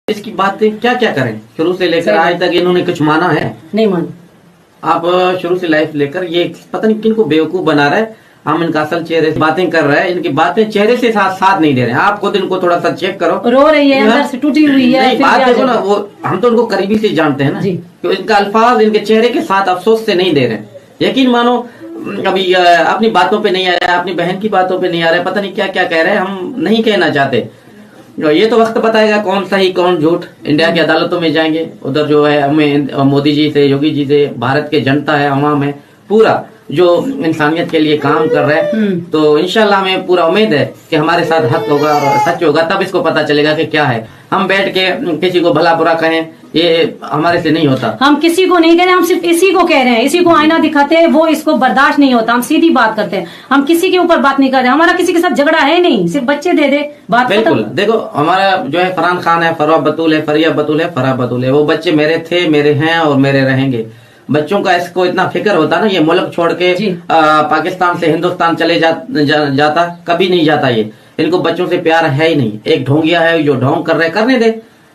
इसकी बातें क्या क्या करें, शुरू से लेकर आज तक इन्होंने कुछ माना है? नहीं माना। आप शुरू से लाइफ लेकर ये पता नहीं किनको बेवकूफ बना रहा है। हम इनका असल चेहरे से बातें कर रहे हैं, इनकी बातें चेहरे से साथ नहीं दे रहे हैं। आप खुद इनको थोड़ा सा चेक करो। रो रही है, अंदर से टूटी हुई है। नहीं, बात देखो ना, वो हम तो उनको करीबी से जानते हैं ना, तो इनका अल्फाज इनके चेहरे के साथ अफसोस से नहीं दे रहे। यकीन मानो अभी अपनी बातों पे नहीं आ रहा है, अपनी बहन की बातों पे नहीं आ रहा है, पता नहीं क्या क्या कह रहे हैं, हम नहीं कहना चाहते। ये तो वक्त बताएगा कौन सही कौन झूठ। इंडिया की अदालतों में जाएंगे, उधर जो है हमें मोदी जी से, योगी जी से, भारत के जनता है, अवाम है, पूरा जो इंसानियत के लिए काम कर रहे हैं, तो इंशाल्लाह हमें पूरा उम्मीद है कि हमारे साथ हक होगा और सच होगा। तब इसको पता चलेगा कि क्या है। हम बैठ के किसी को भला बुरा कहें, ये हमारे से नहीं होता। हम किसी को नहीं कह रहे, हम सिर्फ इसी को कह रहे हैं। इसी को आईना दिखाते हैं, वो इसको बर्दाश्त नहीं होता। हम सीधी बात करते हैं, हम किसी के ऊपर बात नहीं कर रहे। हमारा किसी के साथ झगड़ा है नहीं, सिर्फ बच्चे दे दे बात। बिल्कुल, देखो हमारा जो है फरहान खान है, फरवा बतूल है, फरिया बतूल है, फराह बतूल है, वो बच्चे मेरे थे, मेरे हैं और मेरे रहेंगे। बच्चों का इसको इतना फिक्र होता ना, ये मुल्क छोड़ के पाकिस्तान से हिंदुस्तान चले जाता कभी नहीं जाता। ये इनको बच्चों से प्यार है ही नहीं। एक ढोंगिया है जो ढोंग कर रहे, करने दे।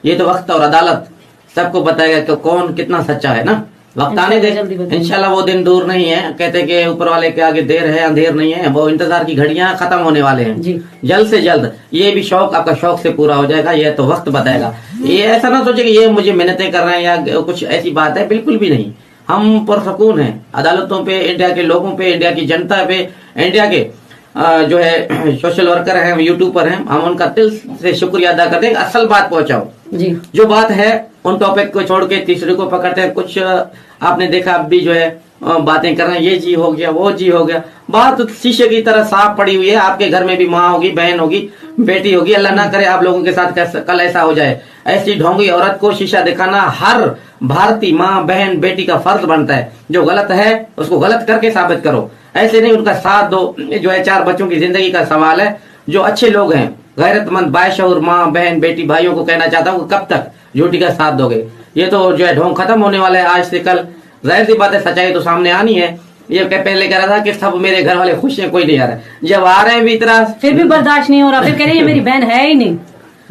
ये तो वक्त और अदालत सबको बताएगा कि कौन कितना सच्चा है ना। वक्त आने दे, इंशाल्लाह वो दिन दूर नहीं है। कहते कि ऊपर वाले के आगे देर है अंधेर नहीं है। वो इंतजार की घड़ियां खत्म होने वाले हैं जल्द से जल्द। ये भी शौक आपका शौक से पूरा हो जाएगा, ये तो वक्त बताएगा। ये ऐसा ना सोचे कि ये मुझे मिन्नतें कर रहे हैं या कुछ ऐसी बात है, बिल्कुल भी नहीं। हम पुरसकून हैं अदालतों पे, इंडिया के लोगों पे, इंडिया की जनता पे, इंडिया के जो है सोशल वर्कर हैं, यूट्यूबर हैं, हम उनका दिल से शुक्रिया अदा करते हैं। असल बात पहुंचाओ जी, जो बात है उन टॉपिक को छोड़ के तीसरे को पकड़ते हैं। कुछ आपने देखा अब भी जो है बातें कर रहे हैं, ये जी हो गया, वो जी हो गया। बात शीशे की तरह साफ पड़ी हुई है। आपके घर में भी माँ होगी, बहन होगी, बेटी होगी। अल्लाह ना करे आप लोगों के साथ कल ऐसा हो जाए। ऐसी ढोंगी औरत को शीशा दिखाना हर भारतीय माँ, बहन, बेटी का फर्ज बनता है। जो गलत है उसको गलत करके साबित करो, ऐसे नहीं उनका साथ दो। जो है 4 बच्चों की जिंदगी का सवाल है। जो अच्छे लोग हैं, गैरतमंद, बाशऊर माँ, बहन, बेटी, भाइयों को कहना चाहता हूँ, कब तक झूठी का साथ दोगे? ये तो जो है ढोंग खत्म होने वाला है आज से कल। जाहिर सी बात है, सच्चाई तो सामने आनी है। ये पहले कह रहा था कि सब मेरे घर वाले खुश हैं, कोई नहीं आ रहा है। जब आ रहे हैं भी इतना, फिर भी बर्दाश्त नहीं हो रहा। फिर कह रही है मेरी बहन है ही नहीं।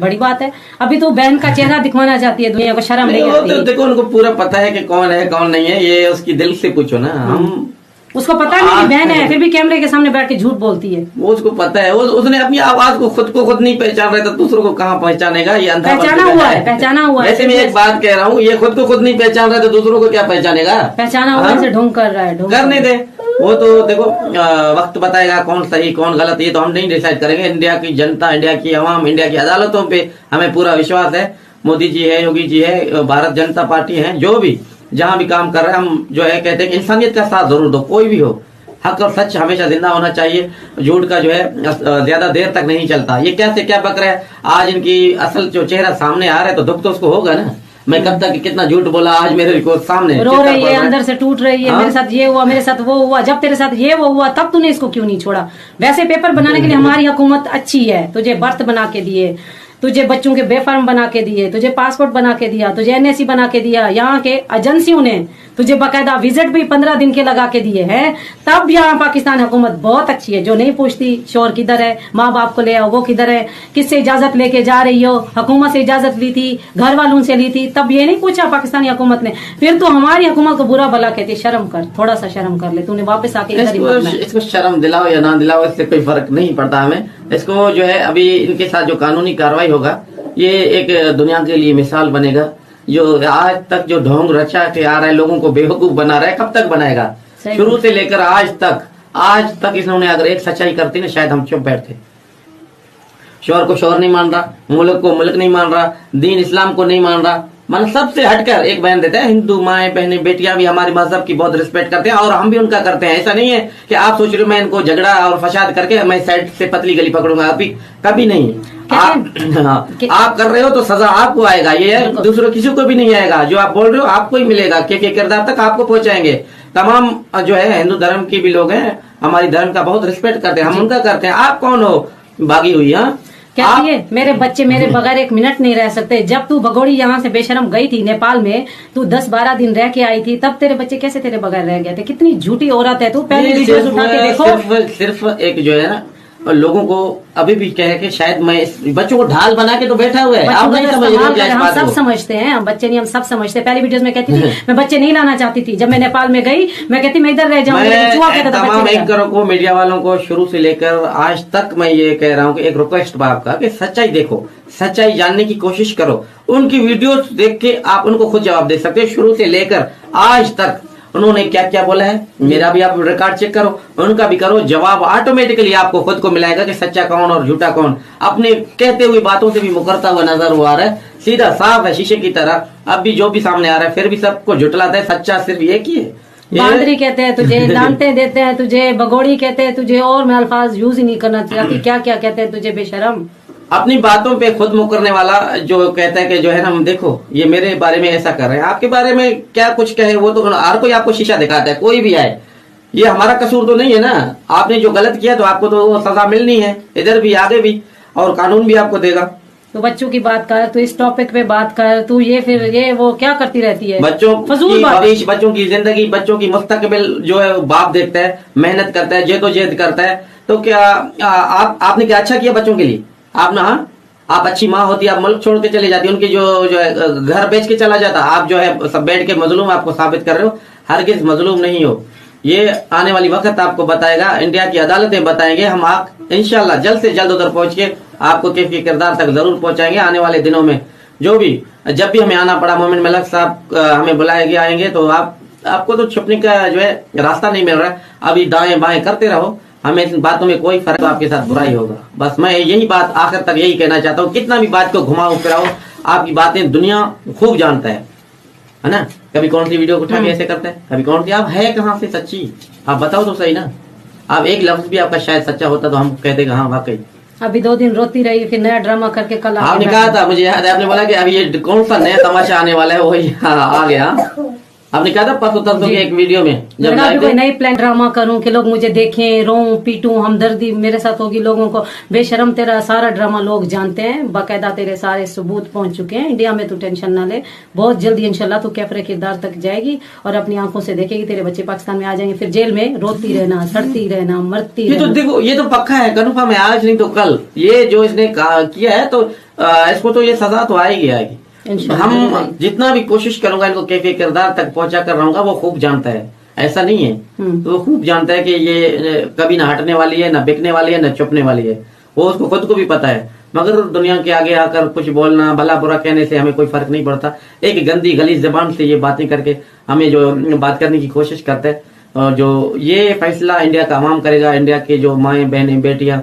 बड़ी बात है। अभी तो बहन का चेहरा दिखवाना चाहती है दुनिया को, शर्म नहीं आती। तो देखो उनको पूरा पता है कि कौन है कौन नहीं है। ये उसकी दिल से पूछो ना। हम उसको पता है मेरी बहन है, फिर भी कैमरे के सामने बैठ के झूठ बोलती है। वो उसको पता है। उसने अपनी आवाज को खुद नहीं पहचान रहा था, दूसरों को कहाँ पहचानेगा? ये अंधा पहचाना हुआ है। वैसे मैं एक बात कह रहा हूँ, ये खुद को खुद नहीं पहचान रहा तो दूसरों को क्या पहचानेगा? पहचाना हुआ है, ढोंग कर रहा है। करने दे, वो तो देखो वक्त बताएगा कौन सही कौन गलत। ये तो हम नहीं डिसाइड करेंगे। इंडिया की जनता, इंडिया की अवाम, इंडिया की अदालतों पे हमें पूरा विश्वास है। मोदी जी है, योगी जी है, भारत जनता पार्टी है, जो भी जहाँ भी काम कर रहे हैं, हम जो है कहते हैं कि इंसानियत का साथ जरूर दो। कोई भी हो, हक और सच हमेशा जिंदा होना चाहिए। झूठ का जो है ज्यादा देर तक नहीं चलता। ये क्या से क्या बक रहा है? आज इनकी असल जो चेहरा सामने आ रहा है तो दुख तो उसको होगा ना। मैं कब तक कितना झूठ बोला, आज मेरे को सामने रो रही है, अंदर से टूट रही है। मेरे साथ ये हुआ, मेरे साथ वो हुआ। जब तेरे साथ ये वो हुआ तब तूने इसको क्यों नहीं छोड़ा? वैसे पेपर बनाने के लिए हमारी हुकूमत अच्छी है। तुझे बर्थ बना के दिए, तुझे बच्चों के बेफार्म बना के दिए, तुझे पासपोर्ट बना के दिया, तुझे एनएसी बना के दिया। यहाँ के एजेंसियों ने तुझे बाकायदा विजिट भी 15 दिन के लगा के दिए हैं। तब यहाँ पाकिस्तान हुकूमत बहुत अच्छी है, जो नहीं पूछती शोर किधर है, माँ बाप को ले आओ, वो किधर है, किससे इजाजत लेके जा रही हो। हुकूमत से इजाजत ली थी, घर वालों से ली थी, तब ये नहीं पूछा पाकिस्तानी हुकूमत ने। फिर तो हमारी हुकूमत को बुरा भला कहती। शर्म कर, थोड़ा सा शर्म कर ले। तूने वापस आके इसको शर्म दिलाओ या ना दिलाओ, इससे कोई फर्क नहीं पड़ता हमें। इसको जो है अभी इनके साथ जो कानूनी कार्रवाई होगा, ये एक दुनिया के लिए मिसाल बनेगा। जो आज तक जो ढोंग रचा के आ रहा है, लोगों को बेवकूफ बना रहा है, कब तक बनाएगा? शुरू से लेकर आज तक इन्होंने अगर एक सच्चाई करती ना, शायद हम चुप बैठते। शोर को शोर नहीं मान रहा, मुल्क को मुल्क नहीं मान रहा, दीन इस्लाम को नहीं मान रहा। मतलब सबसे हटकर एक बयान देता है। हिंदू माएँ बहनें बेटियां भी हमारे मजहब की बहुत रिस्पेक्ट करते हैं और हम भी उनका करते हैं। ऐसा नहीं है कि आप सोच रहे हो मैं इनको झगड़ा और फसाद करके मैं साइड से पतली गली पकड़ूंगा। अभी कभी नहीं। आप कर रहे हो तो सजा आपको आएगा। ये दूसरों किसी को भी नहीं आएगा। जो आप बोल रहे हो आपको ही मिलेगा, के किरदार तक आपको पहुंचाएंगे। तमाम जो है हिंदू धर्म के भी लोग हैं, हमारी धर्म का बहुत रिस्पेक्ट करते हैं, हम उनका करते हैं। आप कौन हो भागी हुई? हाँ, कहती है मेरे बच्चे मेरे बगैर 1 मिनट नहीं रह सकते। जब तू भगोड़ी यहाँ से बेशरम गई थी नेपाल में, तू 10-12 दिन रह के आई थी, तब तेरे बच्चे कैसे तेरे बगैर रह गए थे? कितनी झूठी औरत है तू। पहले वीडियोस उठा के देखो। सिर्फ एक जो है ना लोगों को अभी भी कहे कि शायद मैं इस बच्चों को ढाल बना के तो बैठा हुआ है, आप नहीं समझ रहे। हम सब समझते हैं, बच्चे नहीं, हम सब समझते हैं। पहली वीडियोस में कहती थी मैं बच्चे नहीं लाना चाहती थी, जब मैं नेपाल में गई मैं कहती मैं इधर रह जाऊंगी। तमाम एंकरों को, मीडिया वालों को शुरू से लेकर आज तक मैं ये कह रहा हूँ कि एक रिक्वेस्ट बा आपका कि सच्चाई देखो, सच्चाई जानने की कोशिश करो। उनकी वीडियोस देख के आप उनको खुद जवाब दे सकते हैं। शुरू से लेकर आज तक उन्होंने क्या क्या बोला है, मेरा भी आप रिकॉर्ड चेक करो, उनका भी करो, जवाब ऑटोमेटिकली आपको खुद को मिलेगा कि सच्चा कौन और झूठा कौन। अपने कहते हुए बातों से भी मुकरता हुआ नजर हुआ रहा है, सीधा साफ है शीशे की तरह। अब भी जो भी सामने आ रहा है फिर भी सबको झुटलाता है, सच्चा सिर्फ एक ही है। बांदरी कहते हैं तुझे, डांटे देते हैं तुझे, भगोड़ी कहते हैं तुझे, और मैं अल्फाज यूज ही नहीं करना चाहती, क्या क्या कहते हैं तुझे बेशरम। अपनी बातों पे खुद मुकरने वाला जो कहता है कि जो है ना देखो ये मेरे बारे में ऐसा कर रहे हैं, आपके बारे में क्या कुछ कहे वो तो हर कोई आपको शीशा दिखाता है, कोई भी आए। ये हमारा कसूर तो नहीं है ना, आपने जो गलत किया तो आपको तो सजा मिलनी है, इधर भी आगे भी, और कानून भी आपको देगा। तो बच्चों की बात कर, तू इस टॉपिक पे बात कर, तू ये फिर ये वो क्या करती रहती है। बच्चों की भविष्य, बच्चों की जिंदगी, बच्चों की मुस्तकबिल जो है बाप देखता है, मेहनत करता है, जेदोजेहद करता है। तो क्या आपने क्या अच्छा किया बच्चों के लिए? आप ना, आप अच्छी माँ होती, आप मुल्क छोड़ के चले जाती, उनकी जो है घर बेच के चला जाता। आप जो है सब बैठ के मजलूम आपको साबित कर रहे हो, हरगिज़ मजलूम नहीं हो। ये आने वाली वक्त आपको बताएगा, इंडिया की अदालतें बताएंगे। हम आप इंशाल्लाह जल्द से जल्द उधर पहुंच के आपको कैफ के किरदार तक जरूर पहुंचाएंगे आने वाले दिनों में। जो भी जब भी हमें आना पड़ा, मोमिन मलिक साहब हमें बुलाएंगे, आएंगे तो आपको तो छुपने का जो है रास्ता नहीं मिल रहा है। अभी दाएं बाएं करते रहो, हमें इन बातों में कोई फर्क, तो आपके साथ बुराई होगा। बस मैं यही बात आखिर तक यही कहना चाहता हूँ, कितना भी बात को घुमाओ फिराओ, आपकी बातें दुनिया खूब जानता है ना। कभी कौन सी वीडियो उठा के ऐसे करता है, कभी कौन सी, आप है कहाँ से सच्ची, आप बताओ तो सही ना। आप एक लफ्ज भी आपका शायद सच्चा होता तो हम कहते हाँ वाकई। अभी 2 दिन रोती रही, फिर नया ड्रामा करके कल आपने कहा था, मुझे याद है, आपने बोला कि अभी ये कौन सा नया तमाशा आने वाला है, वही आ गया। आपने कहा था परसों की एक वीडियो में, जब मैं कोई नई प्लान ड्रामा करूं कि लोग मुझे देखें, रोऊं पीटूं, हमदर्दी मेरे साथ होगी लोगों को। बेशरम, तेरा सारा ड्रामा लोग जानते हैं, बाकायदा तेरे सारे सबूत पहुंच चुके हैं इंडिया में। तू टेंशन ना ले, बहुत जल्दी इंशाल्लाह तू कैफरे किरदार तक जाएगी और अपनी आंखों से देखेगी तेरे बच्चे पाकिस्तान में आ जाएंगे। फिर जेल में रोती रहना, सड़ती रहना, मरती रहना। तो देखो ये तो पक्का है, कन्फर्म है, आज नहीं तो कल ये जो इसने किया है तो इसको तो ये सजा तो आएगी आएगी। हम जितना भी कोशिश करूंगा इनको कैफे किरदार तक पहुंचा कर रहूंगा, वो खूब जानता है, ऐसा नहीं है। तो वो खूब जानता है कि ये कभी ना हटने वाली है, ना बिकने वाली है, ना चुपने वाली है। वो उसको खुद को भी पता है, मगर दुनिया के आगे आकर कुछ बोलना, भला बुरा कहने से हमें कोई फर्क नहीं पड़ता। एक गंदी गलीज जबान से ये बातें करके हमें जो बात करने की कोशिश करता है, और जो ये फैसला इंडिया का अवाम करेगा, इंडिया के जो माएँ बहनें बेटियां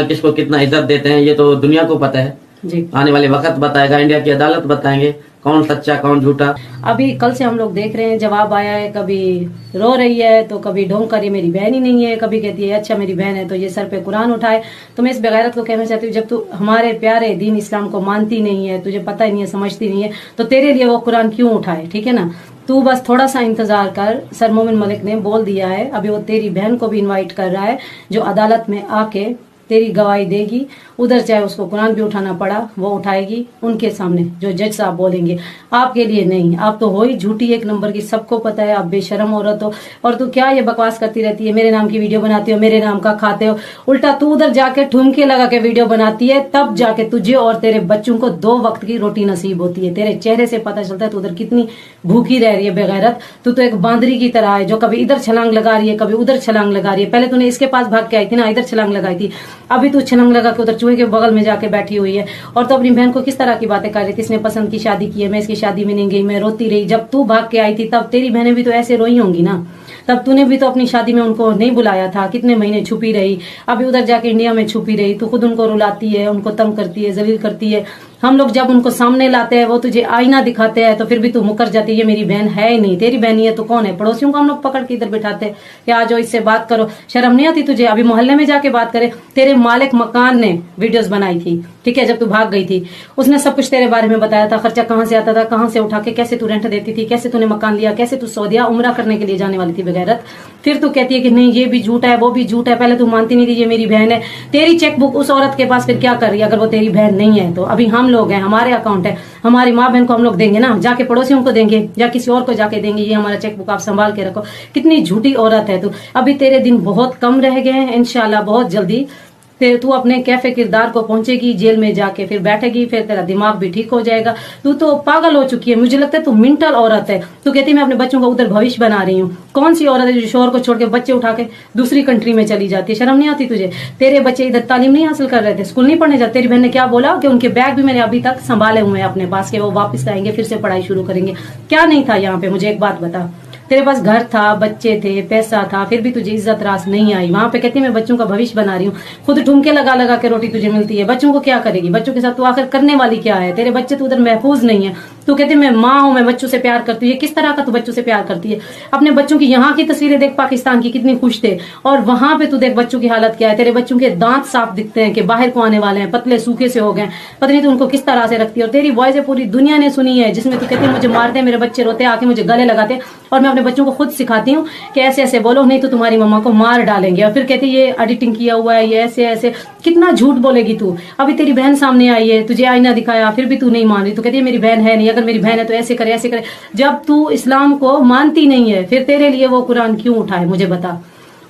किसको कितना इज्जत देते हैं, ये तो दुनिया को पता है जी। आने वाले वक्त बताएगा, इंडिया की अदालत बताएंगे कौन सच्चा कौन झूठा। अभी कल से हम लोग देख रहे हैं, जवाब आया है, कभी रो रही है तो कभी ढोंग कर, ये मेरी बहन ही नहीं है, कभी कहती है अच्छा मेरी बहन है तो ये सर पे कुरान उठाए। तो मैं इस बेगैरत को कहना चाहती हूँ, जब तू हमारे प्यारे दीन इस्लाम को मानती नहीं है, तुझे पता ही नहीं है, समझती नहीं है, तो तेरे लिए वो कुरान क्यों उठाए, ठीक है ना। तू बस थोड़ा सा इंतजार कर, सर मोमिन मलिक ने बोल दिया है, अभी वो तेरी बहन को भी इन्वाइट कर रहा है, जो अदालत में आके तेरी गवाही देगी। उधर चाहे उसको कुरान भी उठाना पड़ा वो उठाएगी उनके सामने, जो जज साहब बोलेंगे, आपके लिए नहीं। आप तो हो ही झूठी एक नंबर की, सबको पता है, आप बेशरम औरत हो। और तू क्या ये बकवास करती रहती है, मेरे नाम की वीडियो बनाती हो, मेरे नाम का खाते हो। उल्टा तू उधर जाके ठुमके लगा के वीडियो बनाती है, तब जाके तुझे और तेरे बच्चों को 2 वक्त की रोटी नसीब होती है। तेरे चेहरे से पता चलता है तू उधर कितनी भूखी रह रही है बेगैरत। तू तो एक बांदरी की तरह है, जो कभी इधर छलांग लगा रही है, कभी उधर छलांग लगा रही है। पहले तूने इसके पास भाग के आई थी ना, इधर छलांग लगाई थी, अभी तू छलांग लगा के उधर चूहे के बगल में जाके बैठी हुई है। और तो अपनी बहन को किस तरह की बातें कर रही थी, इसने पसंद की शादी की है, मैं इसकी शादी में नहीं गई, मैं रोती रही। जब तू भाग के आई थी तब तेरी बहनें भी तो ऐसे रोई होंगी ना, तब तूने भी तो अपनी शादी में उनको नहीं बुलाया था, कितने महीने छुपी रही, अभी उधर जाके इंडिया में छुपी रही। तू खुद उनको रुलाती है, उनको तंग करती है, जलील करती है। हम लोग जब उनको सामने लाते हैं, वो तुझे आईना दिखाते हैं, तो फिर भी तू मुकर जाती है, ये मेरी बहन है ही नहीं, तेरी बहन ही है तो कौन है। पड़ोसियों को हम लोग पकड़ के इधर बिठाते हैं कि आ जाओ इससे बात करो, शर्म नहीं आती तुझे। अभी मोहल्ले में जाके बात करे, तेरे मालिक मकान ने वीडियोस बनाई थी, ठीक है, जब तू भाग गई थी, उसने सब कुछ तेरे बारे में बताया था, खर्चा कहाँ से आता था, कहाँ से उठा के, कैसे तू रेंट देती थी, कैसे तूने मकान लिया, कैसे तू सऊदीया उम्रा करने के लिए जाने वाली थी बेगैरत। फिर तू कहती है कि नहीं ये भी झूठा है, वो भी झूठा है। पहले तू मानती नहीं थी ये मेरी बहन है। तेरी चेकबुक उस औरत के पास फिर क्या कर रही है, अगर वो तेरी बहन नहीं है तो। अभी हम लोग हैं, हमारे अकाउंट है, हमारी माँ बहन को हम लोग देंगे ना, जाके पड़ोसियों को देंगे या किसी और को जाके देंगे, ये हमारा चेकबुक आप संभाल के रखो। कितनी झूठी औरत है तू। अभी तेरे दिन बहुत कम रह गए हैं, इंशाल्लाह बहुत जल्दी तू अपने कैफे किरदार को पहुंचेगी, जेल में जाके फिर बैठेगी, फिर तेरा दिमाग भी ठीक हो जाएगा। तू तो पागल हो चुकी है, मुझे लगता है तू मेंटल औरत है। तू कहती है मैं अपने बच्चों का उधर भविष्य बना रही हूँ। कौन सी औरत है जो शोहर को छोड़ के बच्चे उठा के दूसरी कंट्री में चली जाती है? शर्म नहीं आती तुझे? तेरे बच्चे इधर तालीम नहीं हासिल कर रहे थे, स्कूल नहीं पढ़ने जाते? तेरी बहन ने क्या बोला कि उनके बैग भी मैंने अभी तक संभाले हुए हैं अपने पास, के वो वापस आएंगे फिर से पढ़ाई शुरू करेंगे। क्या नहीं था यहाँ पे? मुझे एक बात बता, तेरे पास घर था, बच्चे थे, पैसा था, फिर भी तुझे इज्जत रास नहीं आई। वहां पे कहती है मैं बच्चों का भविष्य बना रही हूँ, खुद ठुमके लगा लगा के रोटी तुझे मिलती है, बच्चों को क्या करेगी? बच्चों के साथ तू आखिर करने वाली क्या है? तेरे बच्चे तो उधर महफूज नहीं है। तू कहती है मैं माँ हूँ, मैं बच्चों से प्यार करती हूँ। ये किस तरह का तू बच्चों से प्यार करती है? अपने बच्चों की यहाँ की तस्वीरें देख, पाकिस्तान की, कितनी खुश थे, और वहां पे तू देख बच्चों की हालत क्या है। तेरे बच्चों के दांत साफ दिखते हैं कि बाहर को आने वाले हैं, पतले सूखे से हो गए, पता नहीं तू उनको किस तरह से रखती है। और तेरी वॉइस पूरी दुनिया ने सुनी है, जिसमें तू कहती है मुझे मारते हैं, मेरे बच्चे रोते, आके मुझे गले लगाते, और मैं अपने बच्चों को खुद सिखाती हूँ कि ऐसे ऐसे बोलो, नहीं तो तुम्हारी मम्मा को मार डालेंगे। और फिर कहती है ये एडिटिंग किया हुआ है, ये ऐसे ऐसे। कितना झूठ बोलेगी तू? अभी तेरी बहन सामने आई है, तुझे आईना दिखाया, फिर भी तू नहीं मान रही। तू कहती है मेरी बहन है नहीं, अगर मेरी बहन है तो ऐसे करे ऐसे करे। जब तू इस्लाम को मानती नहीं है, फिर तेरे लिए वो कुरान क्यों उठाए, मुझे बता।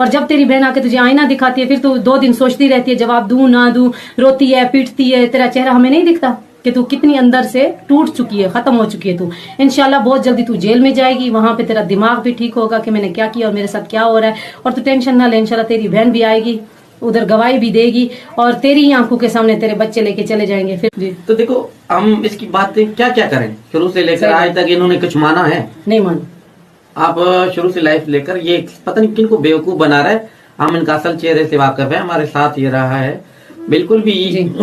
और जब तेरी बहन आके तुझे आईना दिखाती है, फिर तू 2 दिन सोचती रहती है जवाब दूं ना दूं, रोती है, पीटती है। तेरा चेहरा हमें नहीं दिखता कि तू कितनी अंदर से टूट चुकी है, खत्म हो चुकी है तू। इंशाल्लाह बहुत जल्दी तू जेल में जाएगी, वहां पे तेरा दिमाग भी ठीक होगा कि मैंने क्या किया और मेरे साथ क्या हो रहा है। और तू टेंशन ना ले, इंशाल्लाह तेरी बहन भी आएगी, उधर गवाही भी देगी, और तेरी ही आंखों के सामने तेरे बच्चे लेके चले जाएंगे फिर। जी तो देखो हम इसकी बातें क्या क्या करें, शुरू से लेकर आज तक इन्होंने कुछ माना है? नहीं मानो। आप शुरू से लाइफ लेकर ये पता नहीं किनको बेवकूफ बना रहे हैं। हम इनका असल चेहरे से वाकिफ है, हमारे साथ ये रहा है। बिल्कुल भी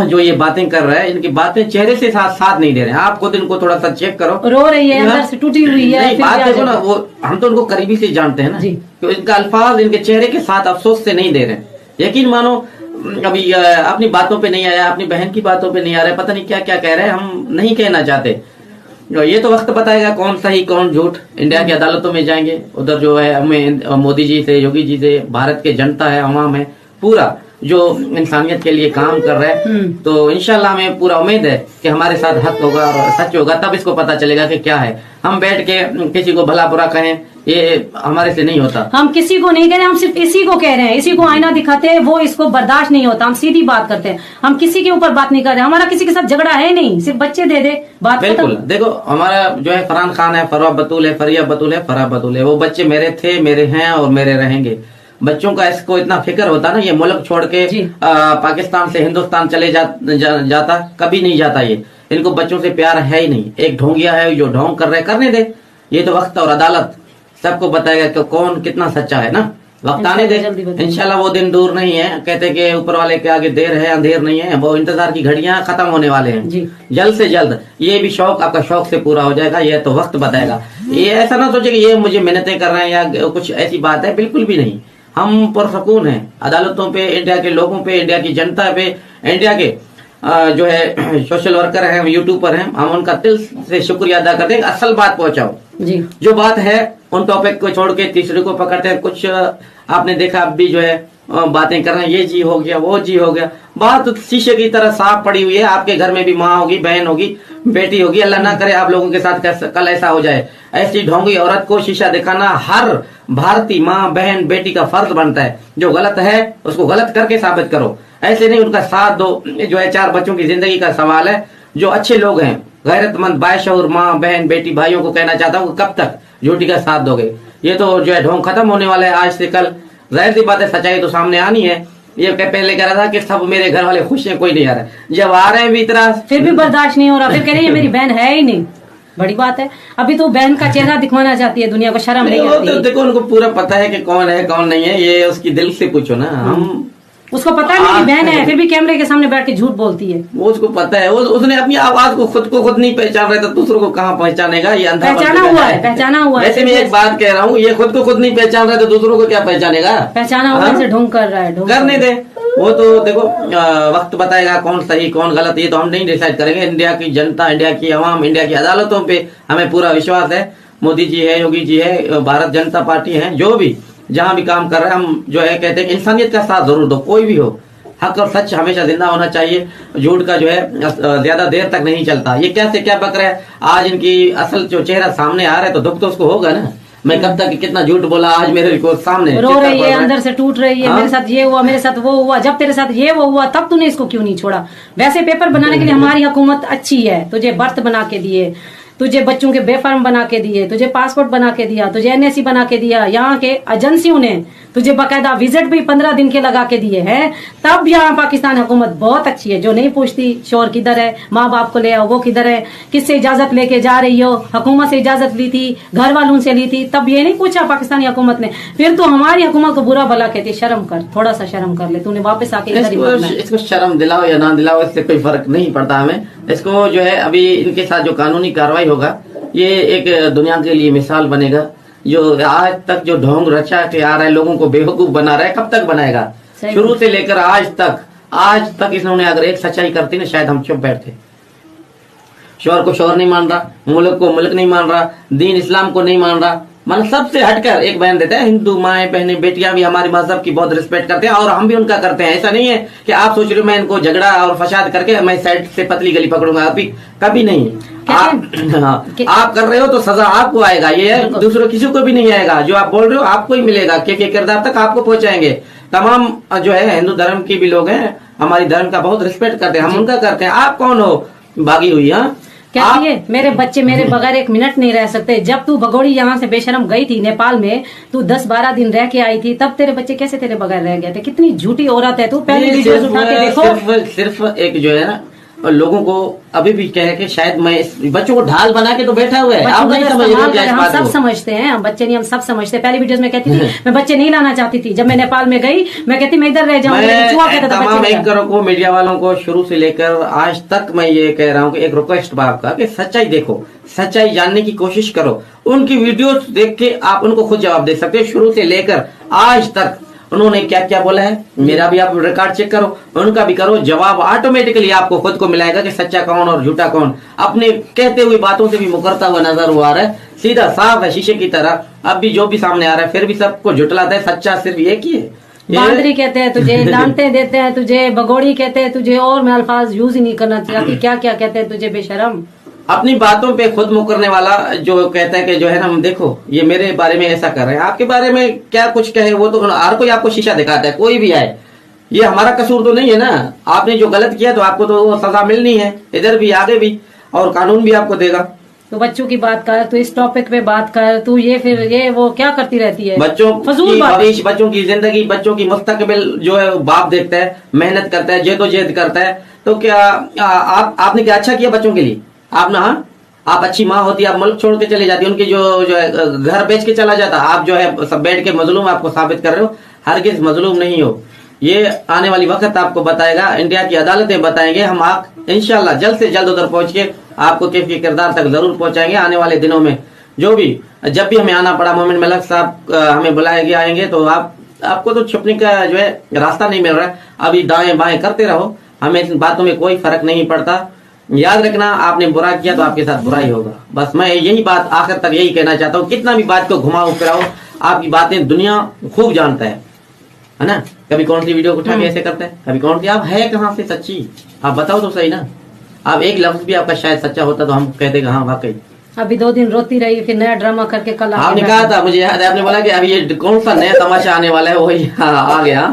जो ये बातें कर रहा है, इनकी बातें चेहरे से साथ नहीं दे रहे हैं। आप खुद इनको थोड़ा सा चेक करो। रो रही है, अंदर से टूटी हुई है। नहीं, बात देखो ना, वो हम तो उनको करीबी से जानते हैं ना, तो इनका अल्फाज इनके चेहरे के साथ अफसोस से नहीं दे रहे हैं। यकीन मानो अभी अपनी बातों पे नहीं आया, अपनी बहन की बातों पे नहीं आ रहा है, पता नहीं क्या क्या कह रहे हैं, हम नहीं कहना चाहते। ये तो वक्त बताएगा कौन सही कौन झूठ। इंडिया की अदालतों में जाएंगे, उधर जो है हमें मोदी जी से, योगी जी से, भारत के जनता है, अवाम है, पूरा जो इंसानियत के लिए काम कर रहे हैं, तो इंशाल्लाह हमें पूरा उम्मीद है कि हमारे साथ हक होगा और सच होगा। तब इसको पता चलेगा कि क्या है। हम बैठ के किसी को भला बुरा कहें, ये हमारे से नहीं होता। हम किसी को नहीं कह रहे, हम सिर्फ इसी को कह रहे हैं। इसी को आईना दिखाते हैं, वो इसको बर्दाश्त नहीं होता। हम सीधी बात करते हैं, हम किसी के ऊपर बात नहीं कर रहे। हमारा किसी के साथ झगड़ा है नहीं, सिर्फ बच्चे दे दे बात। बिल्कुल देखो, हमारा जो है फरहान खान है, फरवा बतूल है, फरिया बतूल है, फरा बतूल है, वो बच्चे मेरे थे, मेरे हैं और मेरे रहेंगे। बच्चों का इसको इतना फिक्र होता ना, ये मुल्क छोड़ के पाकिस्तान से हिंदुस्तान चले जाता कभी नहीं जाता। ये इनको बच्चों से प्यार है ही नहीं। एक ढोंगिया है जो ढोंग कर रहे, करने दे। ये तो वक्त और अदालत सबको बताएगा कि कौन कितना सच्चा है ना। वक्त आने दे, इंशाल्लाह वो दिन दूर नहीं है। कहते कि ऊपर वाले के आगे देर है अंधेर नहीं है, वो इंतजार की घड़ियां खत्म होने वाले हैं। जल्द से जल्द ये भी शौक आपका शौक से पूरा हो जाएगा। ये तो वक्त बताएगा। ये ऐसा ना सोचे कि ये मुझे मिन्नतें कर रहे हैं या कुछ ऐसी बात है, बिल्कुल भी नहीं। हम पुरसकून हैं अदालतों पे, इंडिया के लोगों पे, इंडिया की जनता पे, इंडिया के जो है सोशल वर्कर हैं, यूट्यूबर हैं, हम उनका दिल से शुक्रिया अदा करते हैं। असल बात पहुंचाओ जी, जो बात है उन टॉपिक को छोड़ के तीसरे को पकड़ते हैं। कुछ आपने देखा अब भी जो है बातें कर रहे हैं, ये जी हो गया, वो जी हो गया। बात शीशे की तरह साफ पड़ी हुई है। आपके घर में भी माँ होगी, बहन होगी, बेटी होगी। अल्लाह ना करे आप लोगों के साथ कल ऐसा हो जाए। ऐसी ढोंगी औरत को शीशा दिखाना हर भारतीय माँ, बहन, बेटी का फर्ज बनता है। जो गलत है उसको गलत करके साबित करो, ऐसे नहीं उनका साथ दो। जो है 4 बच्चों की जिंदगी का सवाल है। जो अच्छे लोग हैं, गैरतमंद, बाशऊर माँ, बहन, बेटी, भाइयों को कहना चाहता हूँ, कब तक झूठी का साथ दोगे? ये तो जो है ढोंग खत्म होने वाला है आज से कल। जाहिर सी बात है, सच्चाई तो सामने आनी है। ये पहले कह रहा था कि सब मेरे घर वाले खुश हैं, कोई नहीं आ रहा है। जब आ रहे हैं भी इतना, फिर भी बर्दाश्त नहीं हो रहा। फिर कह रही है मेरी बहन है ही नहीं। बड़ी बात है। अभी तो बहन का चेहरा दिखवाना चाहती है दुनिया को, शर्म नहीं आती। तो देखो उनको पूरा पता है कि कौन है कौन नहीं है। ये उसकी दिल से पूछो ना। हम उसको पता है मेरी बहन है, फिर भी कैमरे के सामने बैठ के झूठ बोलती है। वो उसको पता है। उसने अपनी आवाज को खुद नहीं पहचान रहा था, दूसरों को कहाँ पहचानेगा? ये अंधा पहचाना हुआ है। वैसे मैं एक बात कह रहा हूँ, ये खुद को खुद नहीं पहचान रहा तो दूसरों को क्या पहचानेगा? पहचाना हुआ है, ढोंग कर रहा है। करने दे, वो तो देखो वक्त बताएगा कौन सही कौन गलत। ये तो हम नहीं डिसाइड करेंगे। इंडिया की जनता, इंडिया की अवाम, इंडिया की अदालतों पे हमें पूरा विश्वास है। मोदी जी है, योगी जी है, भारत जनता पार्टी है, जो भी जहाँ भी काम कर रहे हैं, हम जो है कहते हैं इंसानियत का साथ जरूर दो। कोई भी हो, हक और सच हमेशा जिंदा होना चाहिए। झूठ का जो है ज्यादा देर तक नहीं चलता। ये क्या से क्या बक रहा है। आज इनकी असल जो चेहरा सामने आ रहा है तो दुख तो उसको होगा ना। मैं कब तक कितना झूठ बोला, आज मेरे को सामने रो रही है, अंदर से टूट रही है। मेरे साथ ये हुआ, मेरे साथ वो हुआ, जब तेरे साथ ये वो हुआ तब तूने इसको क्यों नहीं छोड़ा। वैसे पेपर बनाने के लिए हमारी हुकूमत अच्छी है। तुझे बर्थ बना के दिए, तुझे बच्चों के बेफार्म बना के दिए, तुझे पासपोर्ट बना के दिया, तुझे एनएससी बना के दिया, यहाँ के एजेंसियों ने तुझे बाकायदा विजिट भी 15 दिन के लगा के दिए हैं। तब यहाँ पाकिस्तान हुकूमत बहुत अच्छी है, जो नहीं पूछती शोर किधर है, माँ बाप को ले आओ, वो किधर है, किससे इजाजत लेके जा रही हो, हुकूमत से इजाजत ली थी, घर वालों से ली थी, तब ये नहीं पूछा पाकिस्तानी हुकूमत ने। फिर तो हमारी हुकूमत को बुरा भला कहती, शर्म कर, थोड़ा सा शर्म कर ले, तूने वापस आके इधर ही मरना है। इसको शर्म दिलाओ या ना दिलाओ, इससे कोई फर्क नहीं पड़ता हमें। इसको जो है अभी इनके साथ जो कानूनी कार्रवाई होगा, ये एक दुनिया के लिए मिसाल बनेगा। जो आज तक जो ढोंग रचा के आ रहा है, लोगों को बेवकूफ बना रहा है, कब तक बनाएगा। शुरू से लेकर आज तक इन्होंने अगर एक सच्चाई करती ना, शायद हम चुप बैठते। शोर को शोर नहीं मान रहा, मुल्क को मुल्क नहीं मान रहा, दीन इस्लाम को नहीं मान रहा, मतलब सबसे हटकर एक बयान देता है। हिंदू माएं बहनें बेटियां भी हमारे मजहब की बहुत रिस्पेक्ट करते हैं और हम भी उनका करते हैं। ऐसा नहीं है कि आप सोच रहे हो मैं इनको झगड़ा और फसाद करके मैं साइड से पतली गली पकड़ूंगा, अभी कभी नहीं। आप कर रहे हो तो सजा आपको आएगा, ये है, दूसरों किसी को भी नहीं आएगा। जो आप बोल रहे हो आपको ही मिलेगा, के किरदार तक आपको पहुंचाएंगे। तमाम जो है हिंदू धर्म के भी लोग हैं, हमारी धर्म का बहुत रिस्पेक्ट करते हैं, हम उनका करते हैं। आप कौन हो भागी हुई? हाँ, कहती है मेरे बच्चे मेरे बगैर एक मिनट नहीं रह सकते। जब तू भगोड़ी यहाँ से बेशरम गई थी नेपाल में, तू 10-12 दिन रह के आई थी, तब तेरे बच्चे कैसे तेरे बगैर रह गए थे? कितनी झूठी औरत है तू, पहले वीडियोस उठा के देखो। सिर्फ एक जो है ना, और लोगों को अभी भी कहे कि शायद मैं इस बच्चों को ढाल बना के तो बैठा हुआ है। आप नहीं समझ रहे, हम सब समझते हैं, हम बच्चे नहीं, हम सब समझते हैं। पहली वीडियोस में कहती थी मैं बच्चे नहीं लाना चाहती थी, जब मैं नेपाल में गई मैं कहती मैं इधर रह जाऊंगी। तमाम एंकरों को, मीडिया वालों को शुरू से लेकर आज तक मैं ये कह रहा हूँ कि एक रिक्वेस्ट आपका कि सच्चाई देखो, सच्चाई जानने की कोशिश करो। उनकी वीडियोस देख के आप उनको खुद जवाब दे सकते हो। शुरू से लेकर आज तक उन्होंने क्या क्या बोला है, मेरा भी आप रिकॉर्ड चेक करो, उनका भी करो, जवाब ऑटोमेटिकली आपको खुद को मिलाएगा कि सच्चा कौन और झूठा कौन। अपने कहते हुए बातों से भी मुकरता हुआ नजर हुआ रहा है, सीधा साफ है शीशे की तरह। अब भी जो भी सामने आ रहा है फिर भी सबको झुटलाता है, सच्चा सिर्फ एक ही है। बांदरी कहते हैं तुझे, डांटे देते हैं तुझे, भगोड़ी कहते हैं तुझे, और मैं अल्फाज यूज ही नहीं करना चाहती। क्या क्या कहते हैं तुझे, बेशरम। अपनी बातों पे खुद मुकरने वाला जो कहता है कि जो है ना, देखो ये मेरे बारे में ऐसा कर रहे हैं, आपके बारे में क्या कुछ कहे वो तो हर कोई आपको शीशा दिखाता है, कोई भी आए। ये हमारा कसूर तो नहीं है ना, आपने जो गलत किया तो आपको तो वो सजा मिलनी है, इधर भी आगे भी, और कानून भी आपको देगा। तो बच्चों की बात कर, तू इस टॉपिक पे बात कर, तू ये फिर ये वो क्या करती रहती है? बच्चों की भविष्य, बच्चों की जिंदगी, बच्चों की मुस्तकबिल जो है बाप देखता है, मेहनत करता है, जेदोजेहद करता है। तो क्या आपने क्या अच्छा किया बच्चों के लिए? आप ना, आप अच्छी माँ होती, आप मुल्क छोड़ के चले जाती, उनके जो है घर बेच के चला जाता। आप जो है सब बैठ के मजलूम आपको साबित कर रहे हो, हरगिज़ मजलूम नहीं हो। ये आने वाली वक्त आपको बताएगा, इंडिया की अदालतें बताएंगे। हम आप इंशाल्लाह जल्द से जल्द उधर पहुंच के आपको कैफ के किरदार तक जरूर पहुंचाएंगे। आने वाले दिनों में जो भी, जब भी हमें आना पड़ा, मोमिन मलक साहब हमें बुलाएंगे, आएंगे तो आपको तो छुपने का जो है रास्ता नहीं मिल रहा है। अभी दाएं बाएं करते रहो, हमें इन बातों में कोई फर्क नहीं पड़ता। याद रखना, आपने बुरा किया तो आपके साथ बुरा ही होगा। बस मैं यही बात आखिर तक यही कहना चाहता हूँ। कितना भी बात को घुमाओ फिराओ, आपकी बातें दुनिया खूब जानता है ना। कभी कौन सी वीडियो उठा के ऐसे करता है, कभी कौन सी, आप है कहाँ से सच्ची, आप बताओ तो सही ना। आप एक लफ्ज भी आपका शायद सच्चा होता तो हम कहते हाँ वाकई। अभी 2 दिन रोती रही, फिर नया ड्रामा करके कल आपने कहा था, मुझे याद है, आपने बोला कि अभी ये कौन सा नया तमाशा आने वाला है, वही आ गया।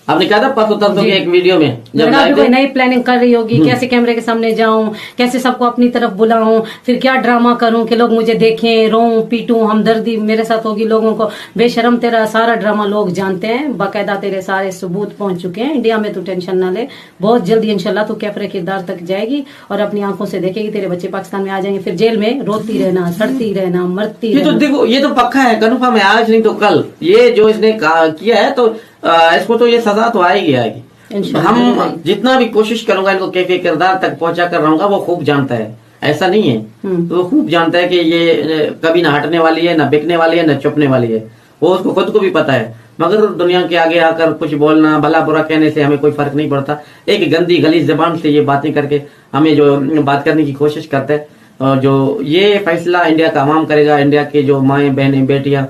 आपने कहा था परसों की एक वीडियो में, जब कोई नई प्लानिंग कर रही होगी, कैसे कैमरे के सामने जाऊं, कैसे सबको अपनी तरफ बुलाऊं, फिर क्या ड्रामा करूं कि लोग मुझे देखें, रोऊं पीटूं, हमदर्दी मेरे साथ होगी लोगों को। बेशरम, तेरा सारा ड्रामा लोग जानते हैं, बाकायदा तेरे सारे सबूत पहुंच चुके हैं इंडिया में। तू टेंशन ना ले, बहुत जल्दी इंशाल्लाह तू कैमरे किरदार तक जाएगी और अपनी आंखों से देखेगी, तेरे बच्चे पाकिस्तान में आ जाएंगे। फिर जेल में रोती रहना, सड़ती रहना, मरती रहना। तो देखो, ये तो पक्का है, कन्फर्म है, आज नहीं तो कल ये जो इसने किया है तो इसको तो ये सजा तो आएगी आएगी। हम जितना भी कोशिश करूंगा इनको कैफे किरदार तक पहुंचा कर रहूंगा, वो खूब जानता है, ऐसा नहीं है। तो वो खूब जानता है कि ये कभी ना हटने वाली है, ना बिकने वाली है, ना चुपने वाली है। वो उसको खुद को भी पता है, मगर दुनिया के आगे आकर कुछ बोलना, भला बुरा कहने से हमें कोई फर्क नहीं पड़ता। एक गंदी गली जबान से ये बातें करके हमें जो बात करने की कोशिश करते हैं, और जो ये फैसला इंडिया का अवाम करेगा, इंडिया के जो माएँ बहनें बेटियां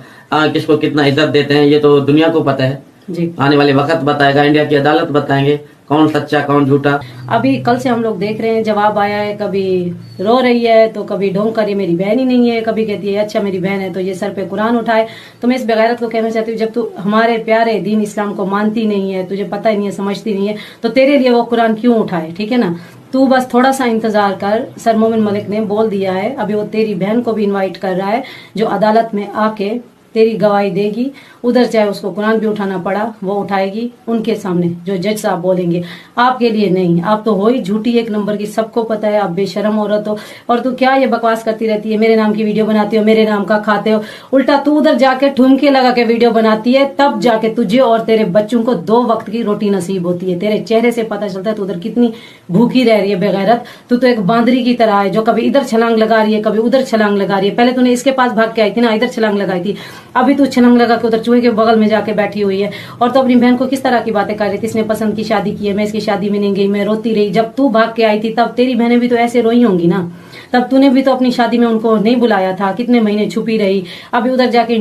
किसको कितना इज्जत देते हैं, ये तो दुनिया को पता है जी। आने वाले वक्त बताएगा, इंडिया की अदालत बताएंगे। कौन सच्चा कौन झूठा। अभी कल से हम लोग देख रहे हैं, जवाब आया है, कभी रो रही है तो कभी ढोंग कर, ये मेरी बहन ही नहीं है, कभी कहती है अच्छा मेरी बहन है तो ये सर पे कुरान उठाए। तो मैं इस बेगैरत को कहना चाहती हूँ, जब तू हमारे प्यारे दीन इस्लाम को मानती नहीं है, तुझे पता ही नहीं है, समझती नहीं है, तो तेरे लिए वो कुरान क्यों उठाए, ठीक है ना। तू बस थोड़ा सा इंतजार कर, सर मोमिन मलिक ने बोल दिया है, अभी वो तेरी बहन को भी इनवाइट कर रहा है, जो अदालत में आके तेरी गवाही देगी। उधर चाहे उसको कुरान भी उठाना पड़ा वो उठाएगी उनके सामने, जो जज साहब बोलेंगे, आपके लिए नहीं। आप तो हो ही झूठी एक नंबर की, सबको पता है, आप बेशरम औरत हो। और तू क्या ये बकवास करती रहती है, मेरे नाम की वीडियो बनाती हो, मेरे नाम का खाते हो, उल्टा तू उधर जाके ठुमके लगा के वीडियो बनाती है, तब जाके तुझे और तेरे बच्चों को 2 वक्त की रोटी नसीब होती है। तेरे चेहरे से पता चलता है तू उधर कितनी भूखी रह रही है बेगैरत। तू तो एक बांदरी की तरह है, जो कभी इधर छलांग लगा रही है, कभी उधर छलांग लगा रही है। पहले तूने इसके पास भाग के आई थी ना, इधर छलांग लगाई थी, अभी तू छलांग लगा के उधर चूहे के बगल में जाके बैठी हुई है। और तो अपनी बहन को किस तरह की बातें कर रही थी, इसने पसंद की शादी की है, मैं इसकी शादी में नहीं गई, मैं रोती रही। जब तू भाग के आई थी तब तेरी बहनें भी तो ऐसे रोई होंगी ना, तब तूने भी तो अपनी शादी में उनको नहीं बुलाया था, कितने महीने छुपी रही। अभी उधर जाके